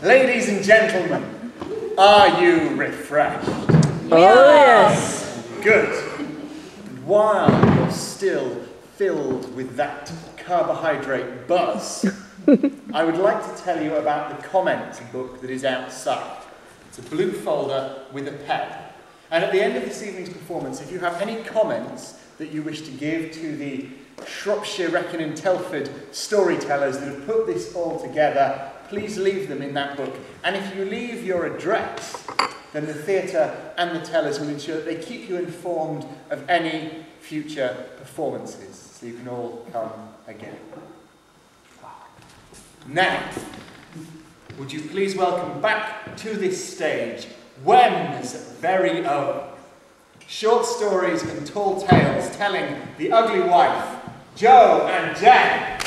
Ladies and gentlemen, are you refreshed? Oh, yes. Good. And while you're still filled with that carbohydrate buzz, I would like to tell you about the comments book that is outside. It's a blue folder with a pen. And at the end of this evening's performance, if you have any comments that you wish to give to the Shropshire, Wrekin and Telford storytellers that have put this all together, please leave them in that book. And if you leave your address, then the theatre and the tellers will ensure that they keep you informed of any future performances, so you can all come again. Now, would you please welcome back to this stage Wem's very own short stories and tall tales telling the ugly wife, Jo and Jen.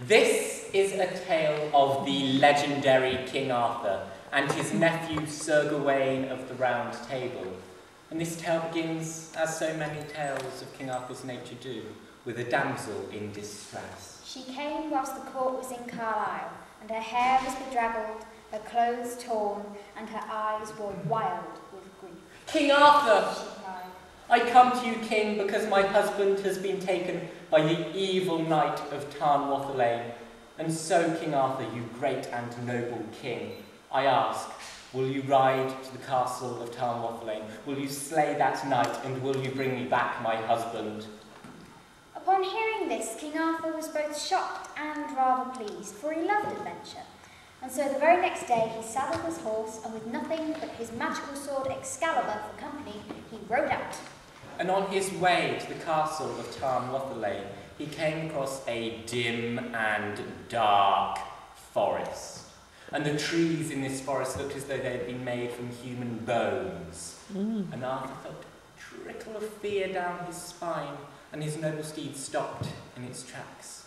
This is a tale of the legendary King Arthur and his nephew Sir Gawain of the Round Table. And this tale begins, as so many tales of King Arthur's nature do, with a damsel in distress. She came whilst the court was in Carlisle, and her hair was bedraggled, her clothes torn, and her eyes were wild with grief. King Arthur! She cried. I come to you, King, because my husband has been taken by the evil knight of Tarnwathelaine. And so, King Arthur, you great and noble king, I ask, will you ride to the castle of Tarnwathelaine? Will you slay that knight, and will you bring me back my husband? Upon hearing this, King Arthur was both shocked and rather pleased, for he loved adventure. And so the very next day he saddled his horse, and with nothing but his magical sword Excalibur for company, he rode out. And on his way to the castle of Tarnwathelaine, he came across a dim and dark forest. And the trees in this forest looked as though they had been made from human bones. And Arthur felt a trickle of fear down his spine, and his noble steed stopped in its tracks.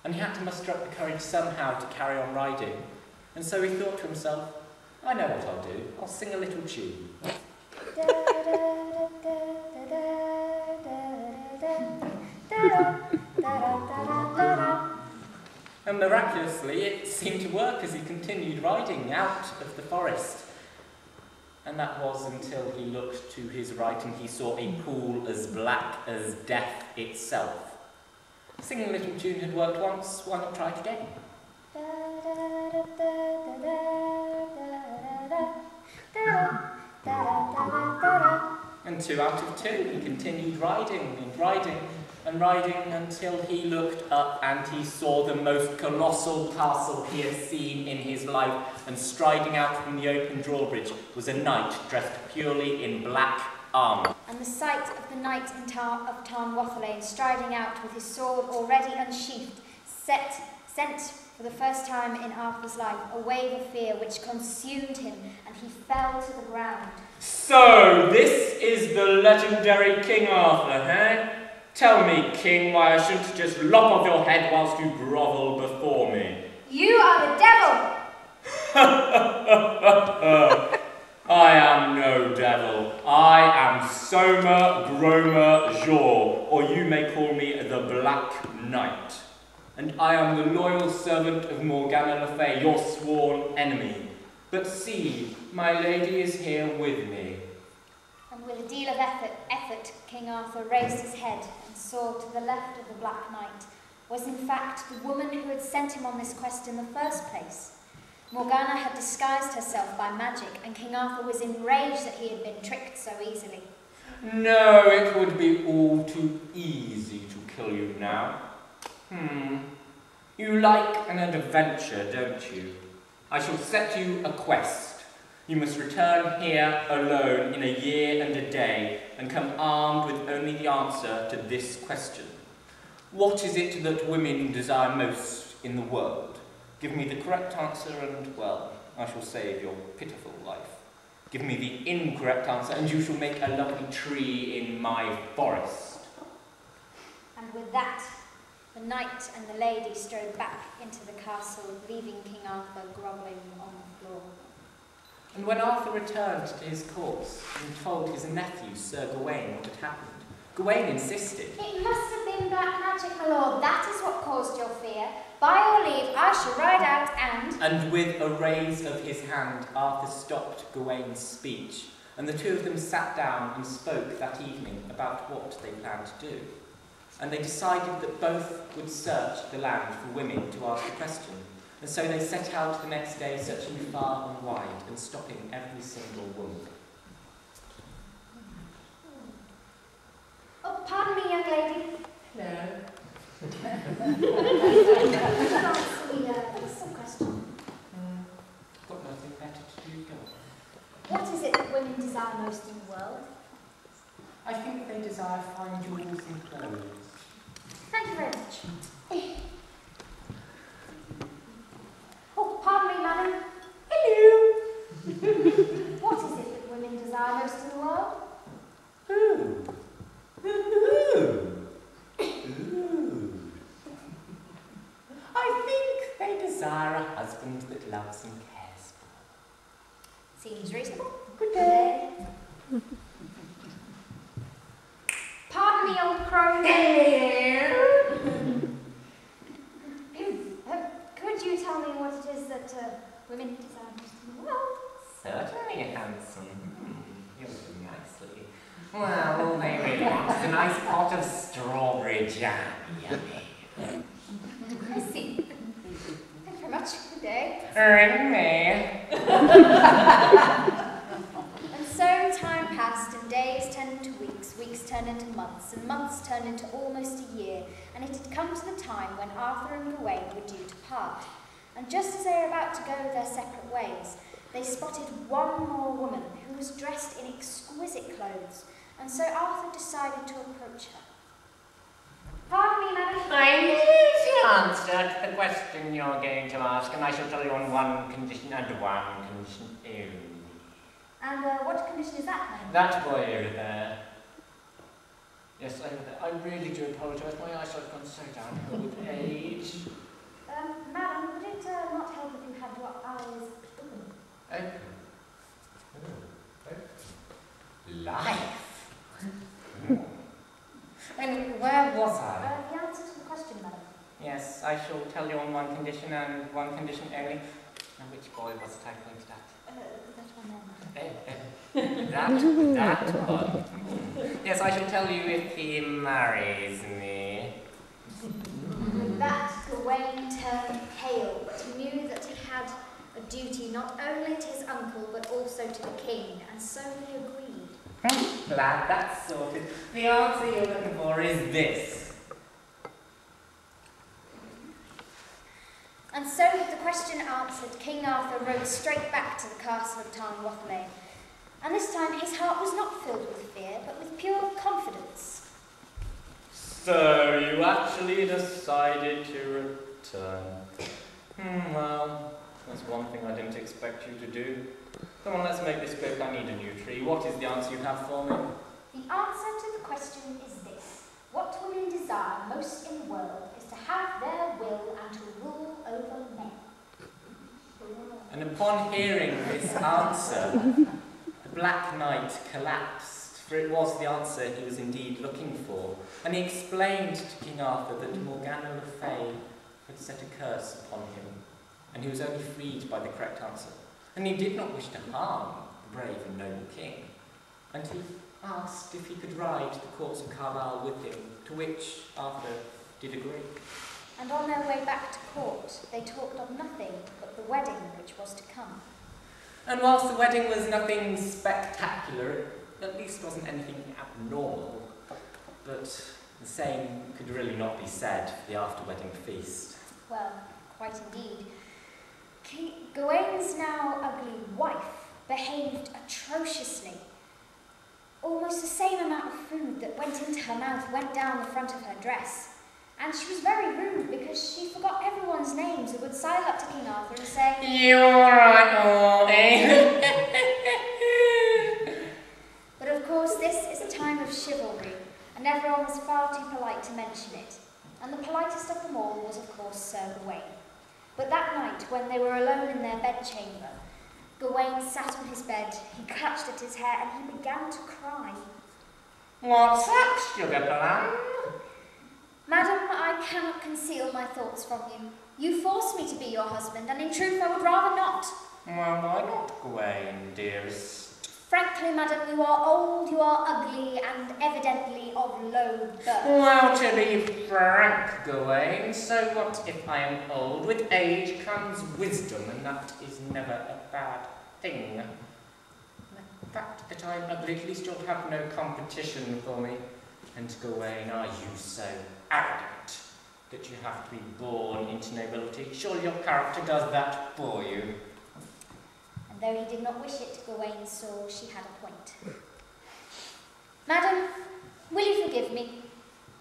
And he had to muster up the courage somehow to carry on riding. And so he thought to himself, I know what I'll do. I'll sing a little tune. And miraculously, it seemed to work as he continued riding out of the forest. And that was until he looked to his right and he saw a pool as black as death itself. Singing a little tune had worked once, why not try it again? And 2 out of 2, he continued riding and riding and riding until he looked up and he saw the most colossal castle he had seen in his life, and striding out from the open drawbridge was a knight dressed purely in black armour. And the sight of the knight of Tarnwathelaine striding out with his sword already unsheathed sent for the first time in Arthur's life a wave of fear which consumed him, and he fell to the ground. So, this is the legendary King Arthur, eh? Tell me, King, why I shouldn't just lop off your head whilst you grovel before me. You are the devil! I am no devil. I am Soma Groma Jor, or you may call me the Black Knight. And I am the loyal servant of Morgana Le Fay, your sworn enemy. But see, my lady is here with me. And with a deal of effort, King Arthur raised his head and saw to the left of the Black Knight was in fact the woman who had sent him on this quest in the first place. Morgana had disguised herself by magic, and King Arthur was enraged that he had been tricked so easily. No, it would be all too easy to kill you now. You like an adventure, don't you? I shall set you a quest. You must return here alone in a year and a day, and come armed with only the answer to this question. What is it that women desire most in the world? Give me the correct answer and, well, I shall save your pitiful life. Give me the incorrect answer and you shall make a lovely tree in my forest. And with that, the knight and the lady strode back into the castle, leaving King Arthur grovelling on the floor. And when Arthur returned to his course and told his nephew, Sir Gawain, what had happened, Gawain insisted. It must have been black magic, my lord. That is what caused your fear. By your leave, I shall ride out and... And with a raise of his hand, Arthur stopped Gawain's speech, and the two of them sat down and spoke that evening about what they planned to do. And they decided that both would search the land for women to ask the question. And so they set out the next day, searching far and wide and stopping every single woman. Oh, pardon me, young lady. No. What's the question? Got nothing better to do, go on. What is it that women desire most in the world? I think they desire fine jewels and clothes. Thank you very much. Oh, pardon me, madam. Hello. What is it that women desire most in the world? Ooh. Ooh. I think they desire a husband that loves and cares for. Seems reasonable. Good day. Pardon me, old crow. Could you tell me what it is that women desire most in the world? Certainly, handsome. You'll do nicely. Well, all they really want is a nice pot of strawberry jam. Yummy. I see. Thank you very much. Good day. Ring me. And so time passed, and days turned into weeks, weeks turned into months, and months turned into almost a year, and it had come to the time when Arthur and Gawain were due to part. And just as they were about to go their separate ways, they spotted one more woman who was dressed in exquisite clothes, and so Arthur decided to approach her. Pardon me, madam. I need the answer to the question you're going to ask, and I shall tell you on one condition and one condition only. And what condition is that, madam? That boy over there. Yes, over there. I really do apologise. My eyesight has gone so downhill with age. Madam, would it not help if you had your eyes open? Open? Life? And where was I? The answer to the question, madam. Yes, I shall tell you on one condition and one condition only. Now, which boy was it I pointed at? That one there, madam. That one. Yes, I shall tell you if he marries me. With that, Gawain turned pale, but he knew that he had a duty not only to his uncle, but also to the king, and so he agreed. Glad that's sorted. The answer you're looking for is this. And so, with the question answered, King Arthur rode straight back to the castle of Tarnwathelane. And this time his heart was not filled with fear, but with pure confidence. So you actually decided to return. Well, that's one thing I didn't expect you to do. Come on, let's make this quick. I need a new tree. What is the answer you have for me? The answer to the question is this. What women desire most in the world is to have their will and to rule over men. And upon hearing this answer, the Black Knight collapsed, for it was the answer he was indeed looking for. And he explained to King Arthur that Morgana le Fay had set a curse upon him, and he was only freed by the correct answer. And he did not wish to harm the brave and noble king. And he asked if he could ride the courts of Carlisle with him, to which Arthur did agree. And on their way back to court, they talked of nothing but the wedding which was to come. And whilst the wedding was nothing spectacular, it at least wasn't anything abnormal, but the same could really not be said for the after-wedding feast. Well, quite indeed. Gawain's now ugly wife behaved atrociously. Almost the same amount of food that went into her mouth went down the front of her dress. And she was very rude because she forgot everyone's names and would sidle up to King Arthur and say, "You alright, all, eh?" But of course this is a time of chivalry, and everyone was far too polite to mention it. And the politest of them all was of course Sir Gawain. But that night, when they were alone in their bedchamber, Gawain sat on his bed, he clutched at his hair, and he began to cry. What's up, sugar plum? Madam, I cannot conceal my thoughts from you. You force me to be your husband, and in truth I would rather not. Well, why not, Gawain, dearest? Frankly, madam, you are old, you are ugly, and evidently of low birth. Well, to be frank, Gawain, so what if I am old? With age comes wisdom, and that is never a bad thing. The fact that I am ugly, at least you'll have no competition for me. And Gawain, are you so arrogant that you have to be born into nobility? Surely your character does that for you. And though he did not wish it, Gawain saw she had a point. Madam, will you forgive me?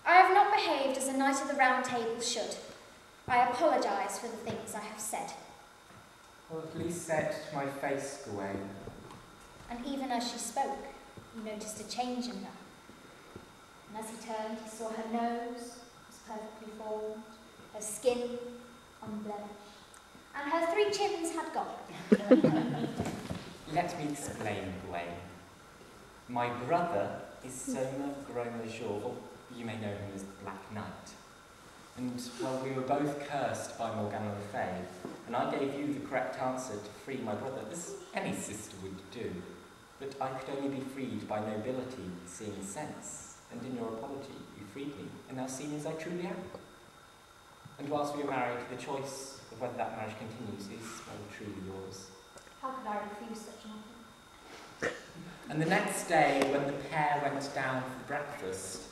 I have not behaved as a knight of the Round Table should. I apologise for the things I have said. Well, at least say it to my face, Gawain. And even as she spoke, he noticed a change in her. And as he turned, he saw her nose was perfectly formed, her skin unblemished, and her 3 chins had gone. Let me explain, Gawain. My brother is Soma Gromajor, or you may know him as the Black Knight. And, well, we were both cursed by Morgana le Fay, and I gave you the correct answer to free my brother, as any sister would do. But I could only be freed by nobility, seeing sense, and in your apology you freed me, and now seen as I truly am. And whilst we are married, the choice of whether that marriage continues is, well, truly yours. How could I refuse such an offer? And the next day, when the pair went down for breakfast,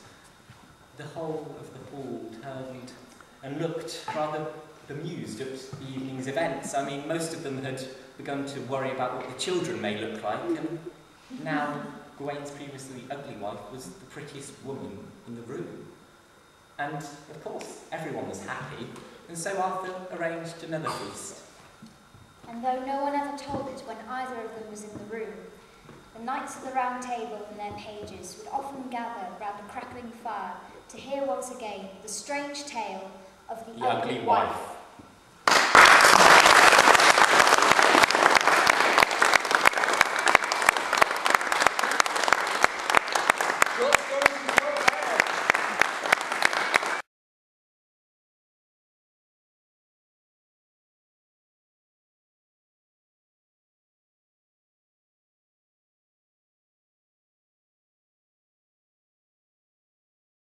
the whole of the hall turned and looked rather bemused at the evening's events. I mean, most of them had begun to worry about what the children may look like, and now Gawain's previously ugly wife was the prettiest woman in the room. And, of course, everyone was happy, and so Arthur arranged another feast. And though no one ever told it when either of them was in the room, the knights of the Round Table and their pages would often gather round a crackling fire to hear once again the strange tale of the ugly wife